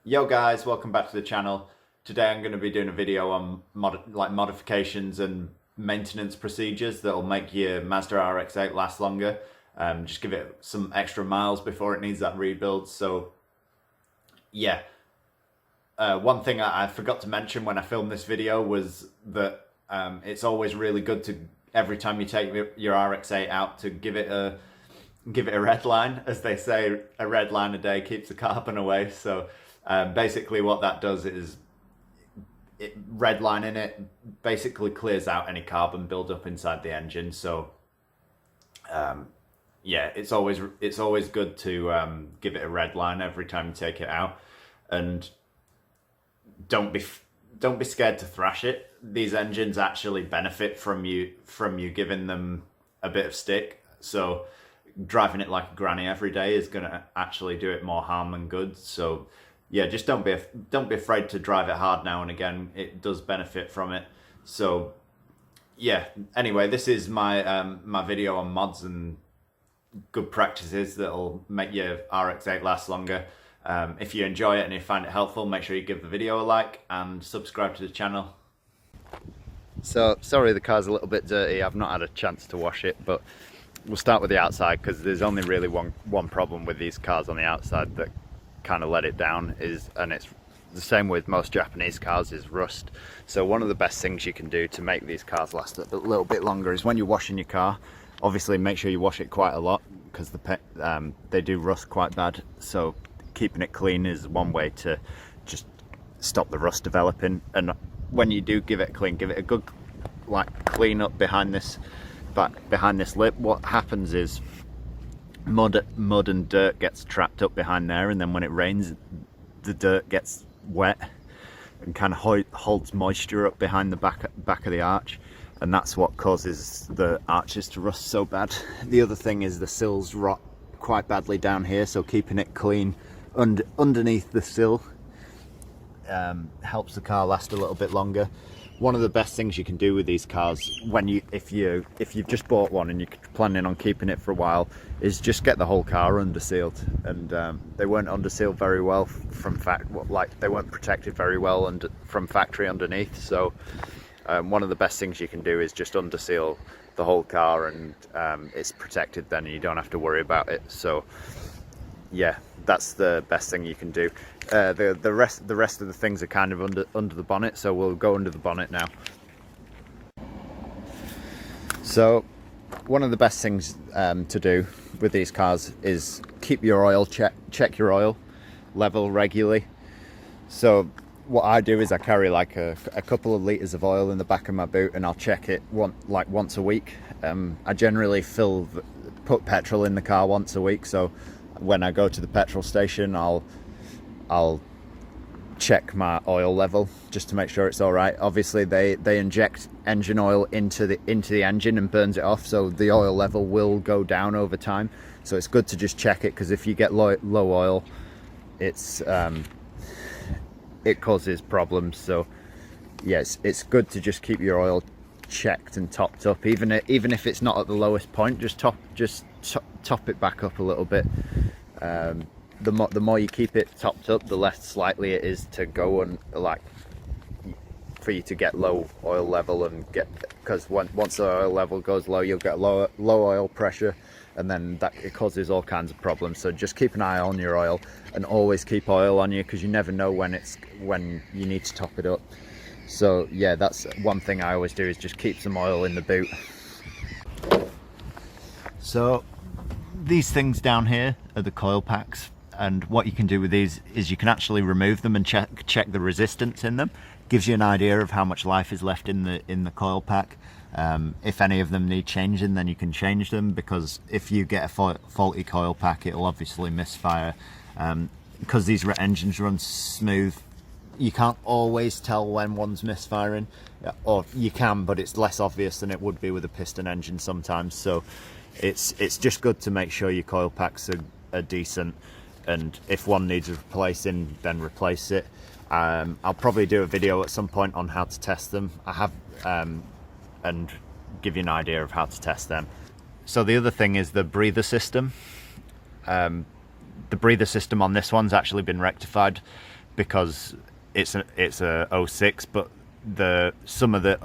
Yo guys, welcome back to the channel. Today I'm going to be doing a video on modifications and maintenance procedures that will make your Mazda RX8 last longer. Just give it some extra miles before it needs that rebuild. So yeah, one thing I forgot to mention when I filmed this video was that it's always really good to, every time you take your RX8 out, to give it a red line. As they say, a red line a day keeps the carbon away. So basically what that does is redlining it basically clears out any carbon buildup inside the engine. So yeah, it's always good to give it a red line every time you take it out, and don't be scared to thrash it. These engines actually benefit from you giving them a bit of stick. So driving it like a granny every day is going to actually do it more harm than good. So yeah, just don't be afraid to drive it hard now and again. It does benefit from it. So yeah, anyway, this is my my video on mods and good practices that'll make your RX8 last longer. If you enjoy it and you find it helpful, make sure you give the video a like and subscribe to the channel. So sorry the car's a little bit dirty. I've not had a chance to wash it, but we'll start with the outside because there's only really one problem with these cars on the outside that kind of let it down, and it's the same with most Japanese cars, is rust. So one of the best things you can do to make these cars last a little bit longer is when you're washing your car, obviously make sure you wash it quite a lot because they do rust quite bad. So keeping it clean is one way to just stop the rust developing. And when you do give it clean, give it a good clean up behind this lip. What happens is mud and dirt gets trapped up behind there, and then when it rains the dirt gets wet and kind of holds moisture up behind the back of the arch, and that's what causes the arches to rust so bad. The other thing is the sills rot quite badly down here, so keeping it clean underneath the sill helps the car last a little bit longer. One of the best things you can do with these cars, if you've just bought one and you're planning on keeping it for a while, is just get the whole car undersealed. And they weren't undersealed very well from they weren't protected very well from factory underneath. So one of the best things you can do is just underseal the whole car, and it's protected then, and you don't have to worry about it. So yeah, that's the best thing you can do. The rest of the things are kind of under the bonnet, so we'll go under the bonnet now. So one of the best things to do with these cars is keep your oil check your oil level regularly. So what I do is I carry like a couple of litres of oil in the back of my boot, and I'll check it once a week. I generally put petrol in the car once a week, so when I go to the petrol station, I'll check my oil level just to make sure it's all right. Obviously they inject engine oil into the engine and burns it off, so the oil level will go down over time. So it's good to just check it, because if you get low oil, it causes problems. So yes, it's good to just keep your oil checked and topped up, even if it's not at the lowest point. Just top it back up a little bit. The more you keep it topped up, the less likely it is to go on, for you to get low oil level, because once the oil level goes low, you'll get low oil pressure, and then it causes all kinds of problems. So just keep an eye on your oil, and always keep oil on you, because you never know when you need to top it up. So yeah, that's one thing I always do, is just keep some oil in the boot. So these things down here are the coil packs, and what you can do with these is you can actually remove them and check the resistance in them. Gives you an idea of how much life is left in the coil pack. If any of them need changing, then you can change them, because if you get a faulty coil pack, it'll obviously misfire. Because these engines run smooth, you can't always tell when one's misfiring, or you can, but it's less obvious than it would be with a piston engine sometimes. So it's just good to make sure your coil packs are decent, and if one needs replacing, then replace it. I'll probably do a video at some point on how to test them. I have and give you an idea of how to test them. So the other thing is the breather system. The breather system on this one's actually been rectified. because it's a 06, but some of the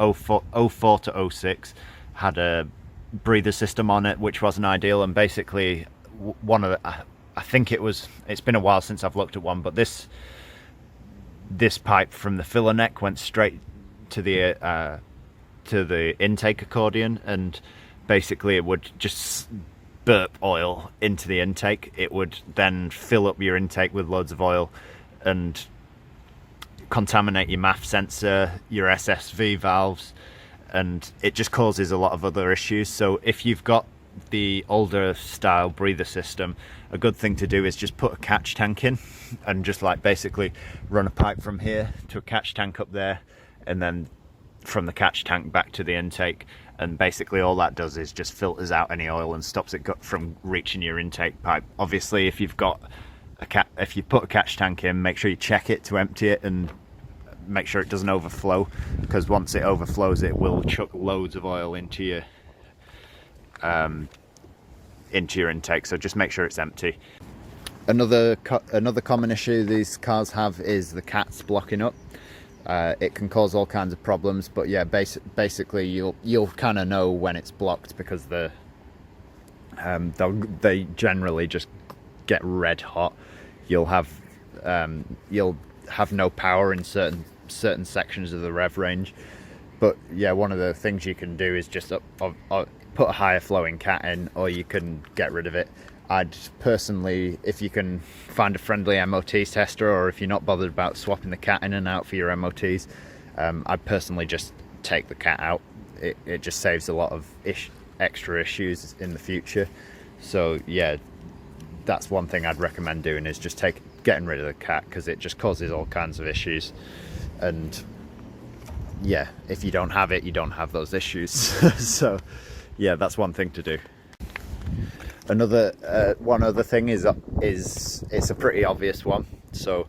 04 to 06 had a breather system on it which wasn't ideal, and basically one of the, I think it's been a while since I've looked at one, but this pipe from the filler neck went straight to the intake accordion, and basically it would just burp oil into the intake. It would then fill up your intake with loads of oil and contaminate your MAF sensor, your SSV valves, and it just causes a lot of other issues. So if you've got the older style breather system, a good thing to do is just put a catch tank in and just like basically run a pipe from here to a catch tank up there, and then from the catch tank back to the intake, and basically all that does is just filters out any oil and stops it from reaching your intake pipe. Obviously if you've got if you put a catch tank in, make sure you check it to empty it and make sure it doesn't overflow, because once it overflows it will chuck loads of oil into your intake, so just make sure it's empty. Another common issue these cars have is the cats blocking up. It can cause all kinds of problems, but yeah, basically you'll kind of know when it's blocked, because they generally just get red hot. You'll have no power in certain sections of the rev range. But yeah, one of the things you can do is just put a higher flowing cat in, or you can get rid of it. I'd personally, if you can find a friendly MOT tester, or if you're not bothered about swapping the cat in and out for your MOTs, I'd personally just take the cat out. It just saves a lot of extra issues in the future. So yeah, that's one thing I'd recommend doing, is just getting rid of the cat, because it just causes all kinds of issues. And yeah, if you don't have it, you don't have those issues. So yeah, that's one thing to do. One other thing is it's a pretty obvious one, so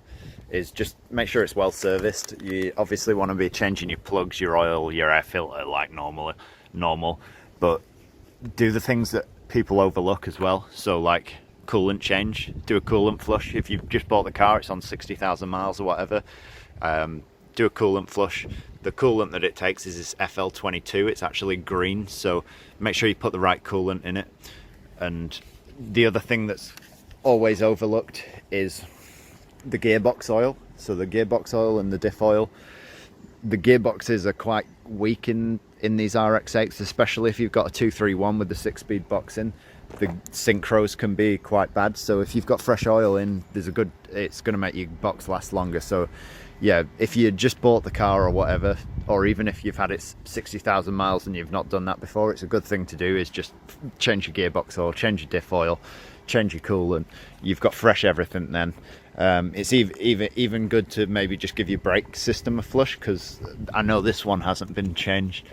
is just make sure it's well serviced. You obviously want to be changing your plugs, your oil, your air filter like normal, but do the things that people overlook as well. So like coolant change, do a coolant flush. If you've just bought the car, it's on 60,000 miles or whatever, do a coolant flush. The coolant that it takes is this FL22. It's actually green, so make sure you put the right coolant in it. And the other thing that's always overlooked is the gearbox oil. So the gearbox oil and the diff oil. The gearboxes are quite weak in these RX8s, especially if you've got a 231 with the 6-speed box in. The synchros can be quite bad. So if you've got fresh oil in, it's going to make your box last longer. So yeah, if you just bought the car or whatever, or even if you've had it 60,000 miles and you've not done that before, it's a good thing to do is just change your gearbox oil, change your diff oil, change your coolant. You've got fresh everything then. It's even good to maybe just give your brake system a flush, because I know this one hasn't been changed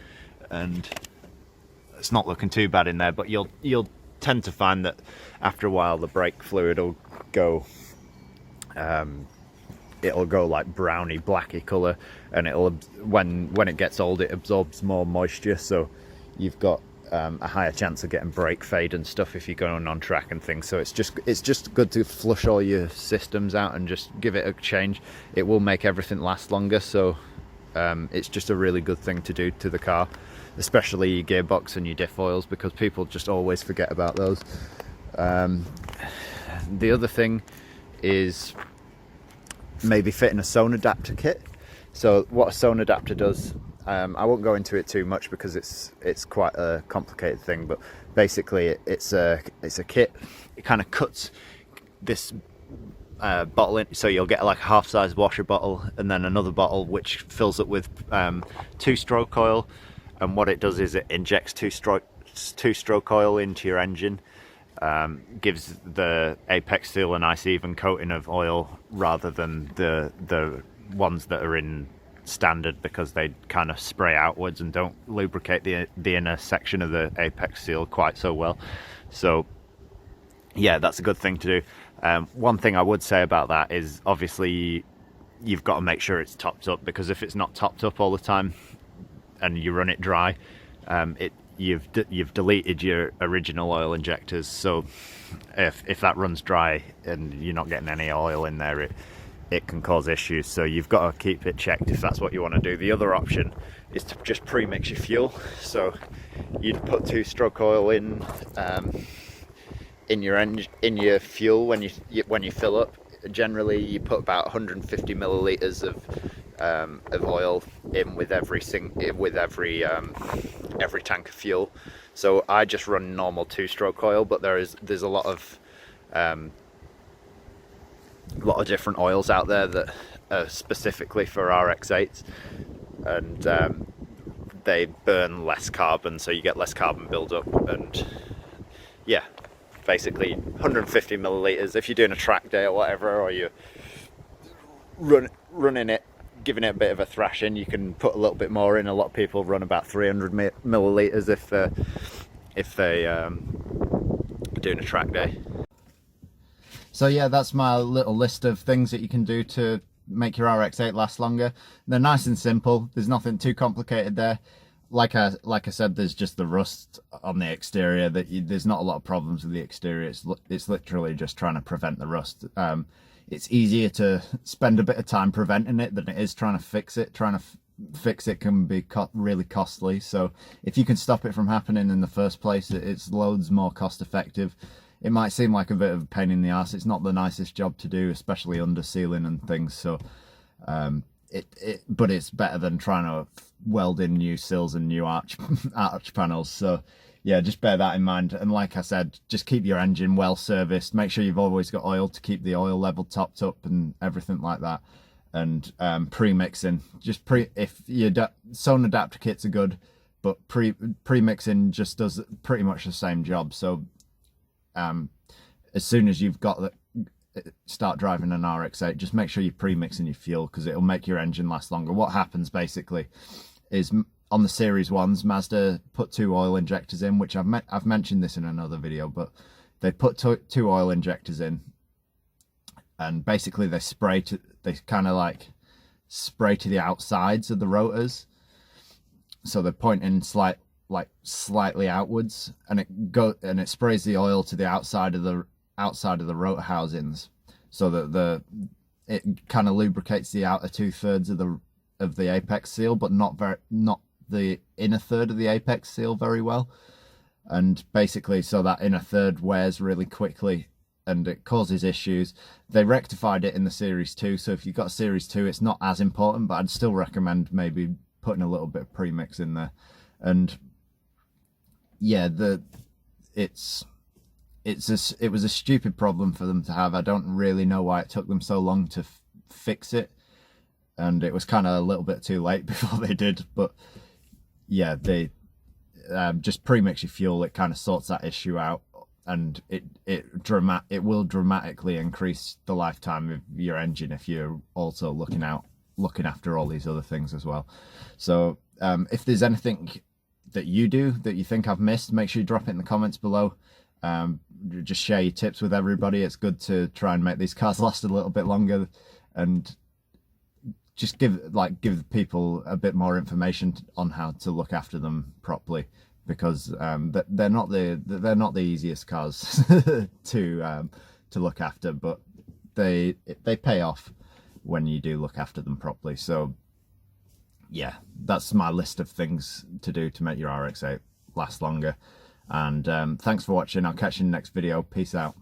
and it's not looking too bad in there, but you'll tend to find that after a while the brake fluid will go it'll go like browny blacky color, and when it gets old it absorbs more moisture, so you've got a higher chance of getting brake fade and stuff if you're going on track and things. So it's just good to flush all your systems out and just give it a change. It will make everything last longer, so it's just a really good thing to do to the car, especially your gearbox and your diff oils, because people just always forget about those. The other thing is maybe fitting a zone adapter kit. So what a zone adapter does, I won't go into it too much because it's quite a complicated thing, but basically it's a kit. It kind of cuts this bottle in, so you'll get like a half-size washer bottle and then another bottle which fills it with two-stroke oil, and what it does is it injects two-stroke oil into your engine. Gives the apex seal a nice even coating of oil rather than the ones that are in standard, because they kind of spray outwards and don't lubricate the inner section of the apex seal quite so well. So yeah, that's a good thing to do. One thing I would say about that is obviously you've got to make sure it's topped up, because if it's not topped up all the time and you run it dry, you've deleted your original oil injectors. So if that runs dry and you're not getting any oil in there, it can cause issues. So you've got to keep it checked if that's what you want to do. The other option is to just pre-mix your fuel. So you'd put 2-stroke oil in your fuel when you fill up. Generally, you put about 150 milliliters of oil in with every tank of fuel. So I just run normal 2-stroke oil, but there's a lot of different oils out there that are specifically for RX8s, and they burn less carbon, so you get less carbon buildup. And yeah, basically 150 milliliters if you're doing a track day or whatever, or you're running it, giving it a bit of a thrashing. You can put a little bit more in. A lot of people run about 300 milliliters if they are doing a track day. So yeah, that's my little list of things that you can do to make your RX8 last longer. They're nice and simple. There's nothing too complicated there. Like I said, there's just the rust on the exterior. There's not a lot of problems with the exterior. It's literally just trying to prevent the rust. It's easier to spend a bit of time preventing it than it is trying to fix it. Trying to fix it can be really costly. So if you can stop it from happening in the first place, it's loads more cost effective. It might seem like a bit of a pain in the arse. It's not the nicest job to do, especially under sealing and things. So, but it's better than trying to weld in new sills and new arch panels. So, yeah, just bear that in mind. And like I said, just keep your engine well serviced. Make sure you've always got oil to keep the oil level topped up and everything like that. And pre-mixing, if your zone adapter kits are good, but pre-mixing just does pretty much the same job. So as soon as you've got start driving an RX8, just make sure you're pre-mixing your fuel, because it'll make your engine last longer. What happens basically is on the Series 1s, Mazda put 2 oil injectors in, which I've mentioned this in another video, but they put 2 oil injectors in, and basically they kind of like spray to the outsides of the rotors, so they're pointing slightly outwards, and it sprays the oil to the outside of the rotor housings, so that it kind of lubricates the outer 2/3 of the apex seal, but not the inner third of the apex seal very well. And basically, so that inner third wears really quickly and it causes issues. They rectified it in the Series 2, so if you've got a Series 2, it's not as important, but I'd still recommend maybe putting a little bit of premix in there. And yeah, it was a stupid problem for them to have. I don't really know why it took them so long to fix it, and it was kind of a little bit too late before they did. But yeah, they just pre-mix your fuel. It kind of sorts that issue out, and it will dramatically increase the lifetime of your engine if you're also looking after all these other things as well. So if there's anything that you do that you think I've missed, make sure you drop it in the comments below. Just share your tips with everybody. It's good to try and make these cars last a little bit longer, and just give people a bit more information on how to look after them properly, because they're not the easiest cars to look after, but they pay off when you do look after them properly. So yeah, that's my list of things to do to make your RX8 last longer. And thanks for watching. I'll catch you in the next video. Peace out.